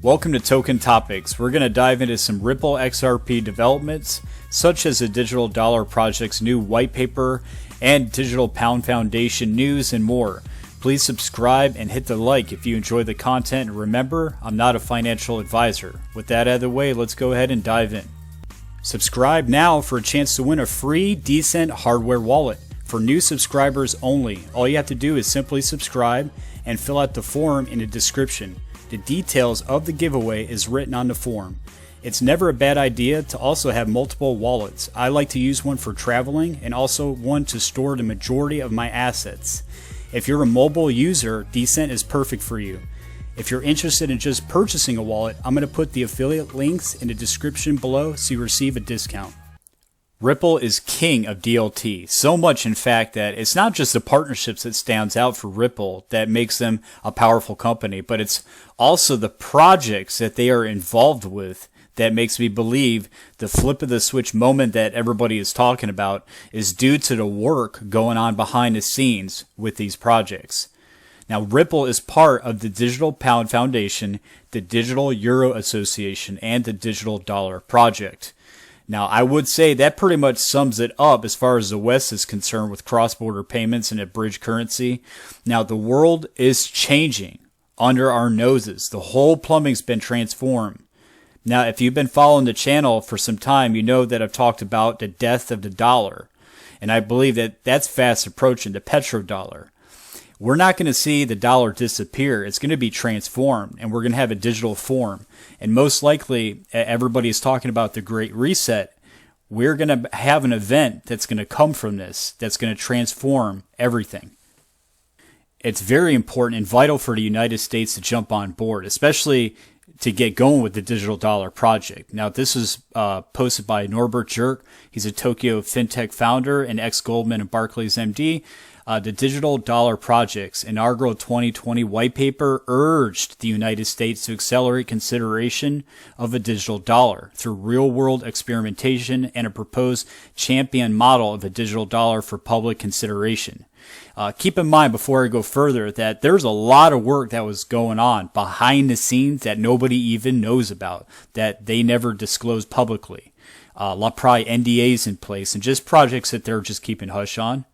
Welcome to Token Topics. We're going to dive into some Ripple XRP developments, such as the Digital Dollar Project's new white paper and Digital Pound Foundation news and more. Please subscribe and hit the like if you enjoy the content. And remember, I'm not a financial advisor. With that out of the way, let's go ahead and dive in. Subscribe now for a chance to win a free DCENT hardware wallet for new subscribers only. All you have to do is simply subscribe and fill out the form in the description. The details of the giveaway is written on the form. It's never a bad idea to also have multiple wallets. I like to use one for traveling and also one to store the majority of my assets. If you're a mobile user, DCENT is perfect for you. If you're interested in just purchasing a wallet, I'm going to put the affiliate links in the description below so you receive a discount. Ripple is king of DLT, so much in fact that it's not just the partnerships that stands out for Ripple that makes them a powerful company, but it's also the projects that they are involved with that makes me believe the flip of the switch moment that everybody is talking about is due to the work going on behind the scenes with these projects. Now, Ripple is part of the Digital Pound Foundation, the Digital Euro Association, and the Digital Dollar Project. Now, I would say that pretty much sums it up as far as the West is concerned with cross-border payments and a bridge currency. Now, the world is changing under our noses. The whole plumbing's been transformed. Now, if you've been following the channel for some time, you know that I've talked about the death of the dollar. And I believe that that's fast approaching the petrodollar. We're not going to see the dollar disappear. It's going to be transformed, and we're going to have a digital form. And most likely, everybody is talking about the Great Reset. We're going to have an event that's going to come from this, that's going to transform everything. It's very important and vital for the United States to jump on board, especially to get going with the Digital Dollar Project. Now, this is posted by Norbert Jerk. He's a Tokyo fintech founder and ex-Goldman and Barclays MD. The Digital Dollar Project's inaugural 2020 white paper urged the United States to accelerate consideration of a digital dollar through real-world experimentation and a proposed champion model of a digital dollar for public consideration. Keep in mind before I go further that there's a lot of work that was going on behind the scenes that nobody even knows about, that they never disclosed publicly. Probably NDAs in place and just projects that they're just keeping hush on.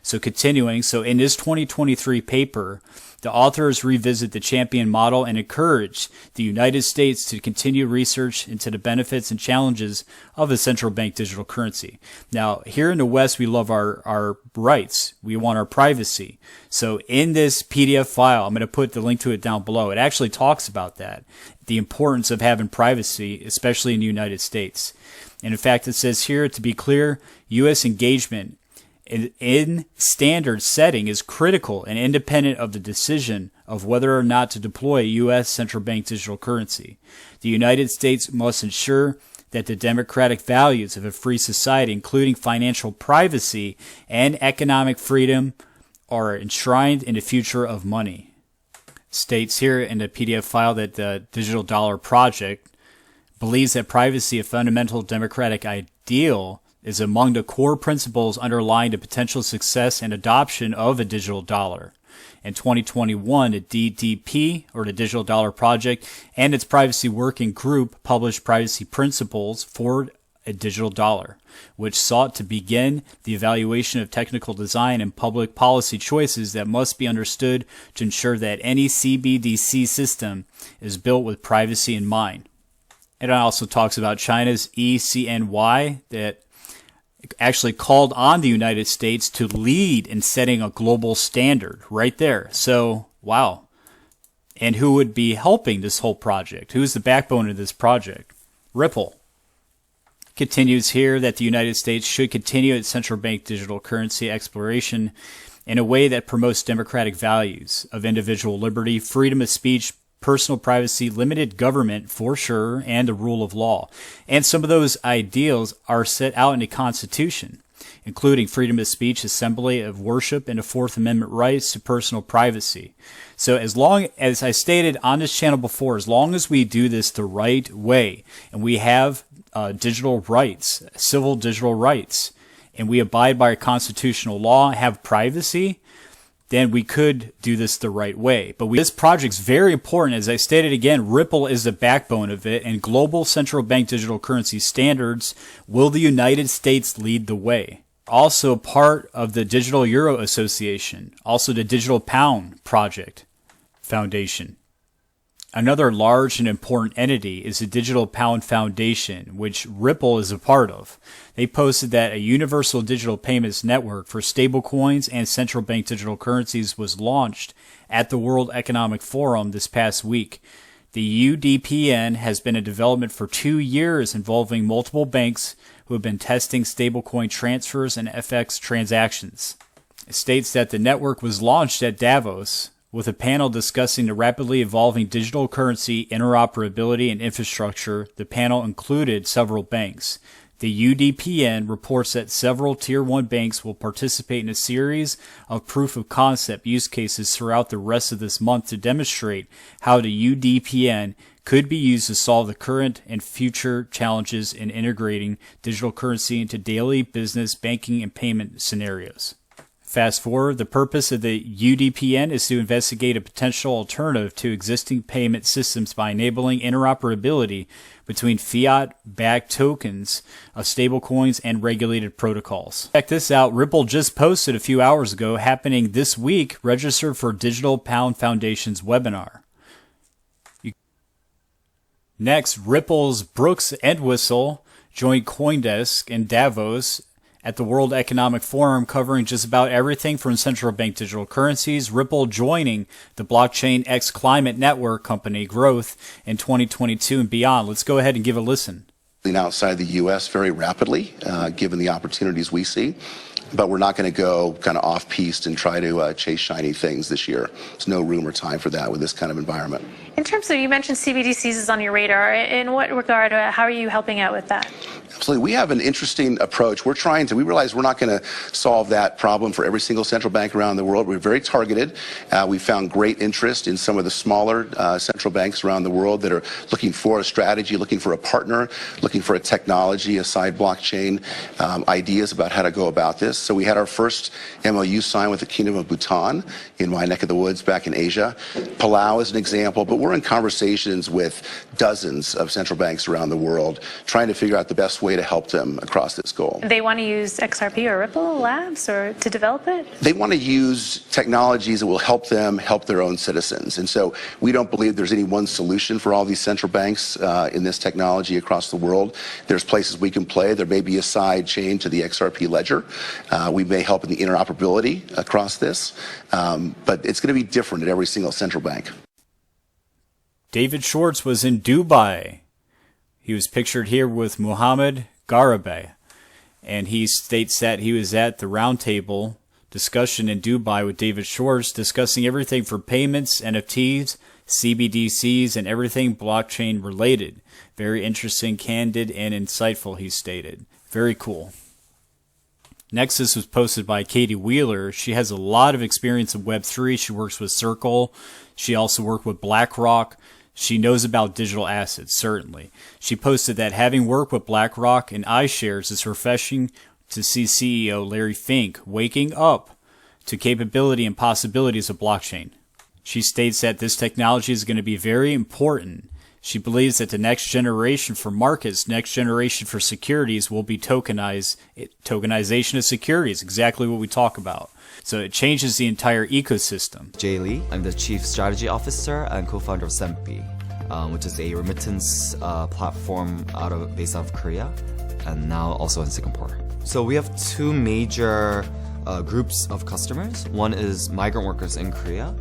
So continuing, in this 2023 paper, the authors revisit the champion model and encourage the United States to continue research into the benefits and challenges of a central bank digital currency. Now, here in the West, we love our rights. We want our privacy. So in this PDF file, I'm going to put the link to it down below. It actually talks about that, the importance of having privacy, especially in the United States. And in fact, it says here, to be clear, U.S. engagement in standard setting is critical and independent of the decision of whether or not to deploy a U.S. central bank digital currency. The United States must ensure that the democratic values of a free society, including financial privacy and economic freedom, are enshrined in the future of money. States here in the PDF file that the Digital Dollar Project believes that privacy, a fundamental democratic ideal, is among the core principles underlying the potential success and adoption of a digital dollar. In 2021, the DDP, or the Digital Dollar Project, and its privacy working group published privacy principles for a digital dollar, which sought to begin the evaluation of technical design and public policy choices that must be understood to ensure that any CBDC system is built with privacy in mind. And it also talks about China's ECNY that actually called on the United States to lead in setting a global standard right there. So, wow. And who would be helping this whole project? Who's the backbone of this project? Ripple. Continues here that the United States should continue its central bank digital currency exploration in a way that promotes democratic values of individual liberty, freedom of speech, personal privacy, limited government for sure, and the rule of law. And some of those ideals are set out in the Constitution, including freedom of speech, assembly of worship, and the Fourth Amendment rights to personal privacy. So as long as I stated on this channel before, as long as we do this the right way, and we have digital rights, civil digital rights, and we abide by our constitutional law, have privacy, then we could do this the right way. But this project's very important. As I stated again, Ripple is the backbone of it, and global central bank digital currency standards will the United States lead the way. Also part of the Digital Euro Association, also the Digital Pound Project Foundation. Another large and important entity is the Digital Pound Foundation, which Ripple is a part of. They posted that a universal digital payments network for stablecoins and central bank digital currencies was launched at the World Economic Forum this past week. The UDPN has been in development for 2 years, involving multiple banks who have been testing stablecoin transfers and FX transactions. It states that the network was launched at Davos, with a panel discussing the rapidly evolving digital currency interoperability and infrastructure. The panel included several banks. The UDPN reports that several Tier 1 banks will participate in a series of proof-of-concept use cases throughout the rest of this month to demonstrate how the UDPN could be used to solve the current and future challenges in integrating digital currency into daily business, banking, and payment scenarios. Fast forward, the purpose of the UDPN is to investigate a potential alternative to existing payment systems by enabling interoperability between fiat-backed tokens of stablecoins and regulated protocols. Check this out. Ripple just posted a few hours ago, happening this week, register for Digital Pound Foundation's webinar. Next, Ripple's Brooks Entwistle joined CoinDesk in Davos at the World Economic Forum, covering just about everything from central bank digital currencies, Ripple joining the Blockchain X Climate Network company growth in 2022 and beyond. Let's go ahead and give a listen. Outside the U.S. very rapidly, given the opportunities we see. But we're not going to go kind of off-piste and try to chase shiny things this year. There's no room or time for that with this kind of environment. In terms of, you mentioned CBDCs is on your radar. In what regard, how are you helping out with that? Absolutely. We have an interesting approach. We realize we're not going to solve that problem for every single central bank around the world. We're very targeted. We found great interest in some of the smaller central banks around the world that are looking for a strategy, looking for a partner, looking for a technology, a side blockchain, ideas about how to go about this. So we had our first MOU signed with the Kingdom of Bhutan in my neck of the woods back in Asia. Palau is an example, but we're in conversations with dozens of central banks around the world trying to figure out the best way to help them across this goal. They want to use XRP or Ripple Labs or to develop it? They want to use technologies that will help them help their own citizens. And so we don't believe there's any one solution for all these central banks in this technology across the world. There's places we can play. There may be a side chain to the XRP ledger. We may help in the interoperability across this, but it's going to be different at every single central bank. David Schwartz was in Dubai. He was pictured here with Mohammed Garibay, and he states that he was at the roundtable discussion in Dubai with David Schwartz, discussing everything from payments, NFTs, CBDCs, and everything blockchain related. Very interesting, candid, and insightful, he stated. Very cool. Next, this was posted by Katie Wheeler. She has a lot of experience in Web3. She works with Circle. She also worked with BlackRock. She knows about digital assets, certainly. She posted that having worked with BlackRock and iShares, it's refreshing to see CEO Larry Fink waking up to capability and possibilities of blockchain. She states that this technology is going to be very important. She believes that the next generation for markets, next generation for securities will be tokenization of securities, exactly what we talk about. So it changes the entire ecosystem. Jay Lee, I'm the Chief Strategy Officer and co-founder of Sempi, which is a remittance platform based out of Korea and now also in Singapore. So we have two major groups of customers. One is migrant workers in Korea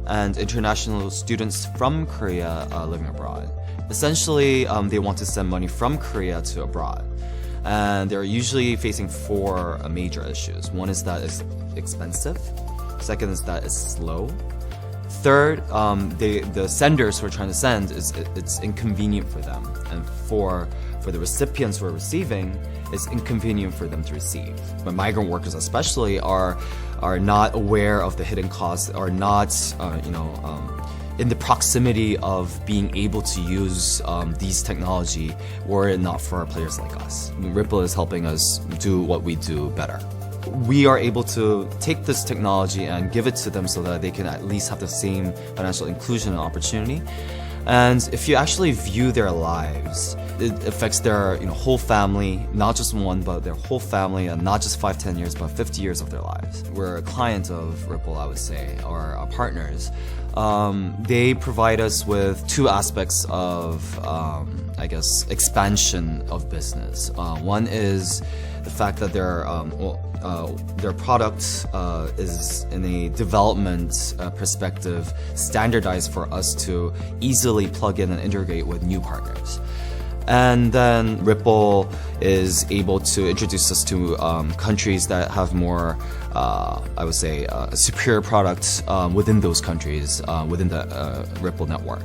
and international students from Korea living abroad. Essentially, they want to send money from Korea to abroad. And they're usually facing four major issues. One is that it's expensive. Second is that it's slow. Third, the senders who are trying to send, it's inconvenient for them. And for the recipients who are receiving, it's inconvenient for them to receive. But migrant workers especially are not aware of the hidden costs, are not in the proximity of being able to use these technology were it not for players like us. Ripple is helping us do what we do better. we are able to take this technology and give it to them so that they can at least have the same financial inclusion and opportunity. And if you actually view their lives, it affects their whole family, not just one, but their whole family, and not just 5-10 years, but 50 years of their lives. We're a client of Ripple, I would say, or our partners. They provide us with two aspects of, expansion of business. One is the fact that their product is in a development perspective standardized for us to easily plug in and integrate with new partners. And then Ripple is able to introduce us to countries that have more, superior products within those countries, within the Ripple network.